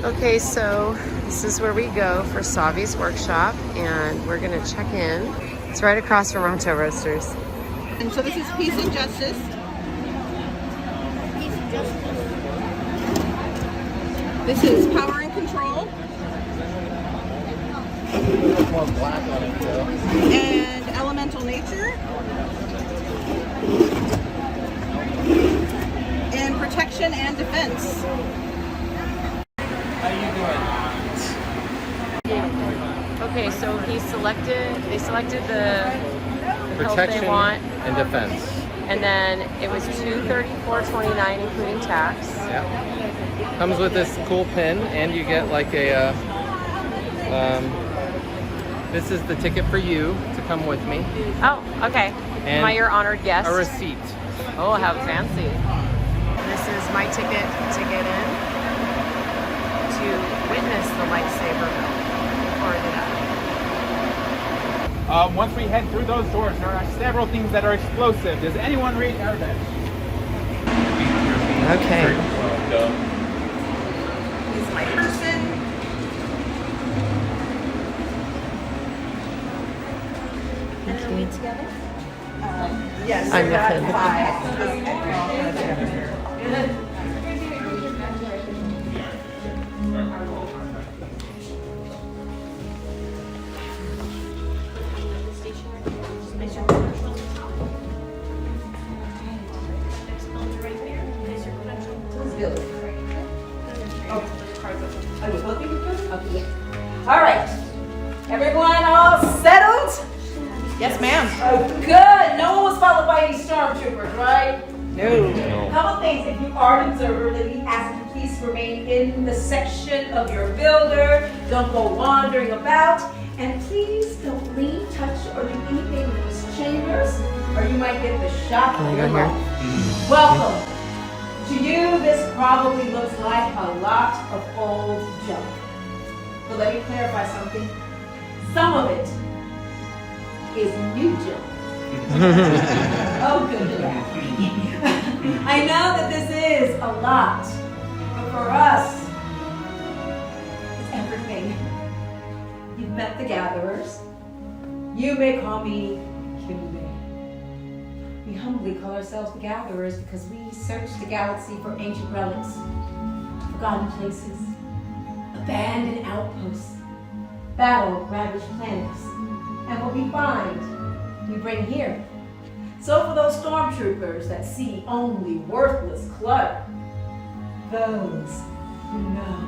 Okay, so this is where we go for Savi's workshop, and we're gonna check in. It's right across from Ronto Roasters. And so this is Peace and Justice. This is Power and Control. More black on it, though. And Elemental Nature. And Protection and Defense. How you doing? Okay, so they selected the health Protection they want, and defense. and then it was $234.29 including tax. Yeah. Comes with this cool pin, and you get like a. This is the ticket for you to come with me. Oh, okay. And Am I your honored guest? A receipt. Oh, how fancy. This is my ticket to get in to witness the lightsaber build before it died. Once we head through those doors, there are several things that are explosive. Does anyone read Arabic? Okay. This is my person. And then we together? Yes. I'm the pin. All right, everyone all settled? Yes, ma'am. Oh, good. No one was followed by any stormtroopers, right? No. Couple things. If you are an observer, then we ask you please remain in the section of your builder. Don't go wandering about, and please don't lean, touch, or do anything in these chambers, or you might get the shock of your life. Welcome. To you, this probably looks like a lot of old junk. But let me clarify something. Some of it is new junk. Oh, good. I know that this is a lot, but for us, it's everything. You've met the gatherers. You may call me Kimbe. We humbly call ourselves the gatherers because we search the galaxy for ancient relics, forgotten places, abandoned outposts, battle-ravaged planets. And what we find, we bring here. So for those stormtroopers that see only worthless clutter, those who know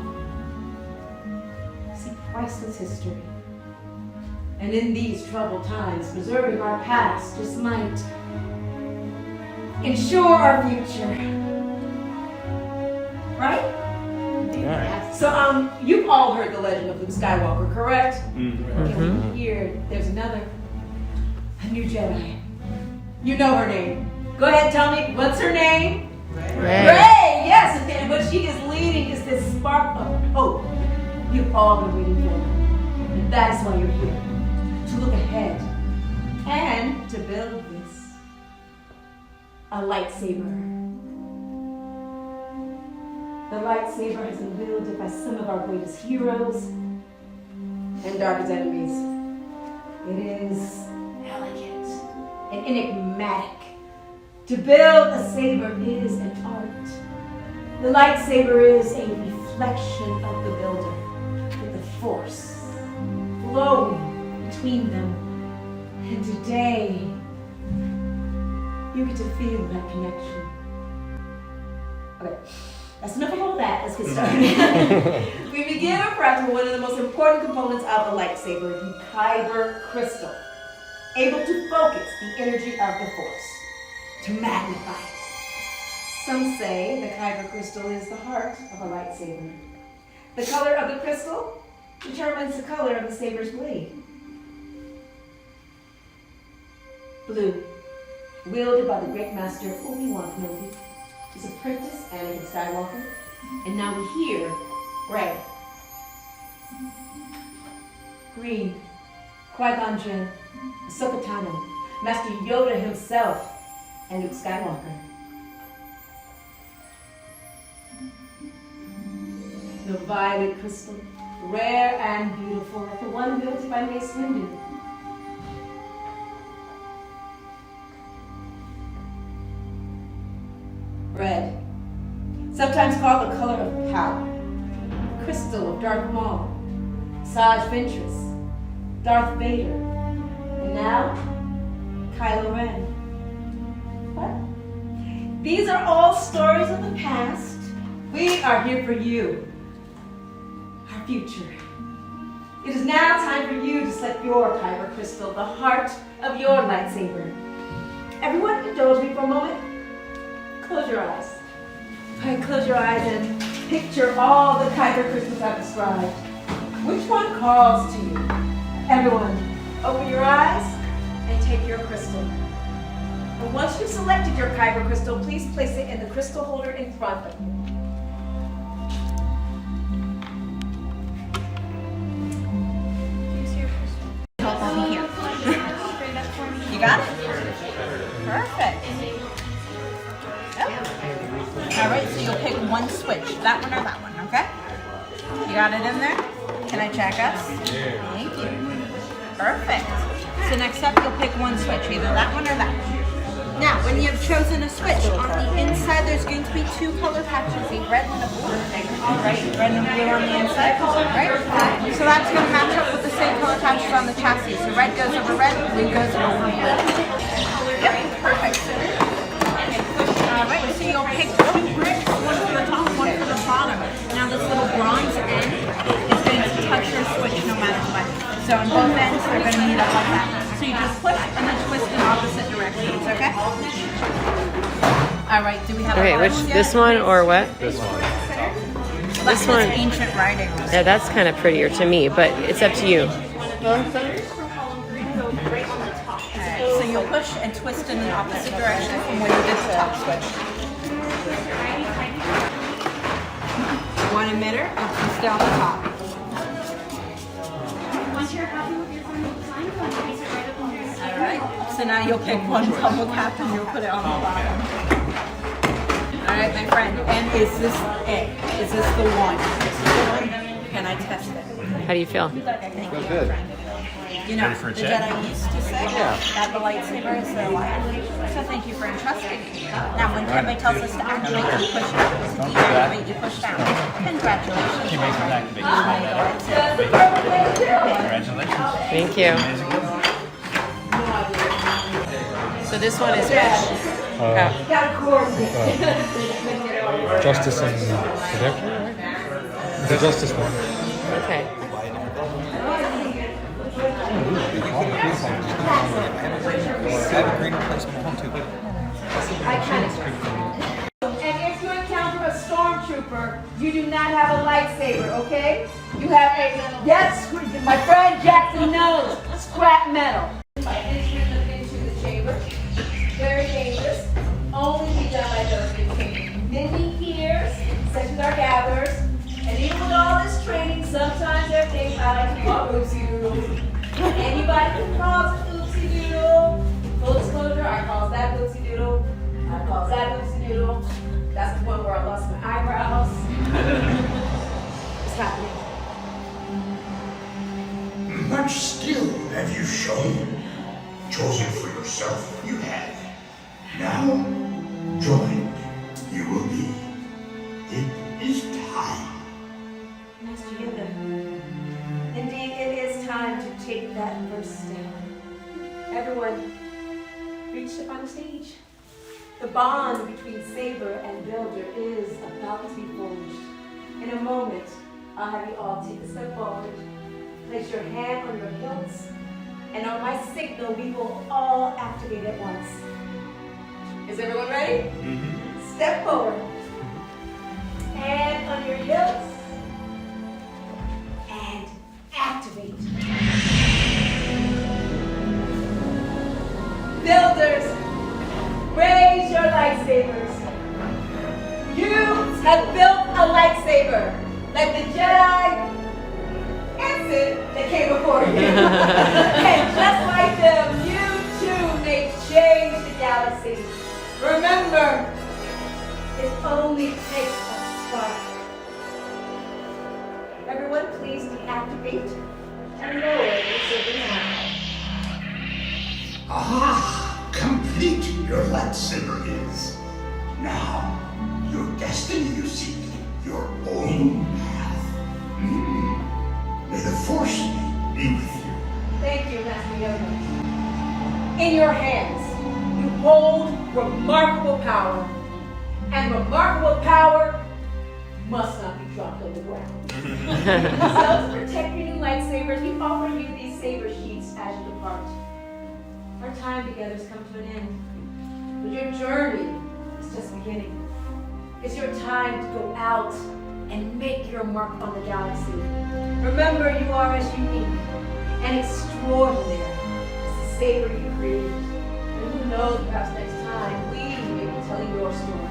see priceless history. And in these troubled times, preserving our past just might ensure our future. Right? So you've all heard the legend of Luke Skywalker, correct? Okay, here, there's a new Jedi. You know her name. Go ahead, tell me, what's her name? Rey, yes, and what she is leading is this spark of hope you've all been waiting for. And that is why you're here, to look ahead and to build this, a lightsaber. The lightsaber has been wielded by some of our greatest heroes and darkest enemies. It is elegant and enigmatic. To build a saber is an art. The lightsaber is a reflection of the builder, with the force flowing between them. And today, you get to feel that connection. Okay. That's enough of all that. Let's get started. We begin our practice with one of the most important components of a lightsaber, the kyber crystal, able to focus the energy of the force, to magnify it. Some say the kyber crystal is the heart of a lightsaber. The color of the crystal determines the color of the saber's blade. Blue, wielded by the great master Obi-Wan Kenobi, his apprentice Anakin Skywalker, and now we hear Rey. Green, Qui-Gon Jinn, Ahsoka Tano, Master Yoda himself, and Luke Skywalker. the violet crystal, rare and beautiful, like the one built by Mace Windu. Red, sometimes called the color of power, crystal of Darth Maul, Saj Ventress, Darth Vader, and now Kylo Ren. What? These are all stories of the past. We are here for you, our future. It is now time for you to select your kyber crystal, the heart of your lightsaber. Everyone, indulge me for a moment. Close your eyes. All right, close your eyes and picture all the kyber crystals I've described. Which one calls to you? Everyone, open your eyes and take your crystal. And once you've selected your kyber crystal, please place it in the crystal holder in front of you. You got it? Perfect. Yep. All right, so you'll pick one switch, that one or that one, okay? You got it in there? Can I check us? Thank you. Perfect. So next up, you'll pick one switch, either that one or that one. Now, when you have chosen a switch, on the inside there's going to be two color patches, a red and a blue. All right, red and blue on the inside, right? So that's going to match up with the same color patches on the chassis. So red goes over red, blue goes over blue. Yep, perfect. All right, so you'll pick two bricks, one for the top, one for the bottom. Now this little bronze end is going to touch your switch no matter what. So on both ends, they're going to meet up like that. So you just push and then twist in opposite directions, okay? All right, do we have Okay, which, this one or what? This one. Well, this one? Ancient writing. Yeah, that's kind of prettier to me, but it's up to you. Alright, so you'll push and twist in the opposite direction from where you did the top switch. One emitter, and stay on the top. Once you're happy with your final design, go and place it right up on the seat. Alright, so now you'll pick one bubble cap and you'll put it on the bottom. Alright, my friend, and is this it? Is this the one? Can I test it? How do you feel? Thank you, good. friend. You know, the Jedi used to say that the lightsaber is their life. So thank you for entrusting me. Now, when Kembe tells us to activate, you push down. When you activate, you push down. Congratulations. She makes me activate. Congratulations. Thank you. So this one is which? Justice and Protection, right? The Justice one. Okay. And if you encounter a stormtrooper, you do not have a lightsaber, okay? You have a, yes, my friend Jackson knows, scrap metal. By entering them into the chamber, very dangerous, only be done by those who train many years, such as our gatherers, and even with all this training, sometimes there are things I like to call oopsie doodles. Anybody who calls it oopsie doodle, full disclosure, I call that oopsie doodle. I call that oopsie doodle. That's the one where I lost my eyebrows. It's happening. Much skill have you shown. Chosen for yourself, you have. Now, joined, you will be. It is time. Master Yoda, indeed it is time to take that first step. Everyone, reach up on the stage. The bond between Saber and Builder is about to be forged. In a moment, I'll have you all take a step forward, place your hand on your hilts, and on my signal, we will all activate at once. Is everyone ready? Mm-hmm. Step forward. Hand on your hilts, and activate. Builders, raise your lightsabers. You have built a lightsaber, like the Jedi and Sith that came before you. And just like them, you too may change the galaxy. Remember, it only takes a spark. Everyone, please deactivate and lower your saber now. Ah, complete your lightsaber is. Now, your destiny you seek, your own path. May the Force be with you. Thank you, Master Yoda. In your hands, you hold remarkable power. And remarkable power must not be dropped on the ground. So to protect your new lightsabers, we offer you these saber sheaths as you depart. Our time together has come to an end. But your journey is just beginning. It's your time to go out and make your mark on the galaxy. Remember, you are as unique and extraordinary as the saber you created. And who knows, perhaps next time we may be telling your story.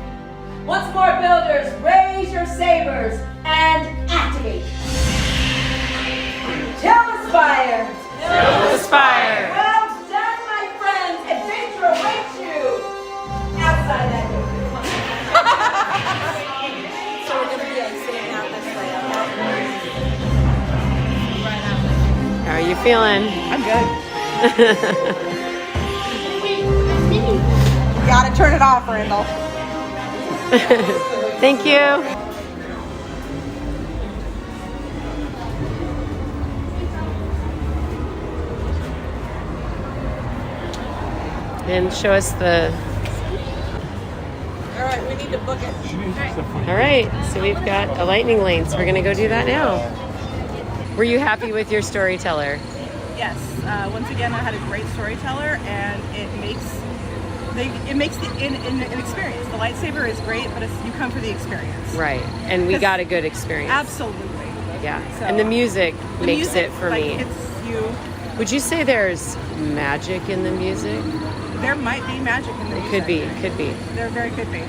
Once more, builders, raise your sabers and activate. Till the spire. Till the spire. Well done, my friends. Adventure awaits you outside that door. So we're gonna be like sitting out this way, okay? How are you feeling? I'm good. Gotta turn it off, Randall. Thank you. And show us the... All right, we need to book it. All right, so we've got a lightning lane, so we're gonna go do that now. Were you happy with your storyteller? Yes. Once again, I had a great storyteller, and it makes an experience. The lightsaber is great, but you come for the experience. Right, and we got a good experience. Absolutely. Yeah, So, and the music makes music, it for like, me. It's you. Would you say there's magic in the music? There might be magic in the music. Could be. There very could be.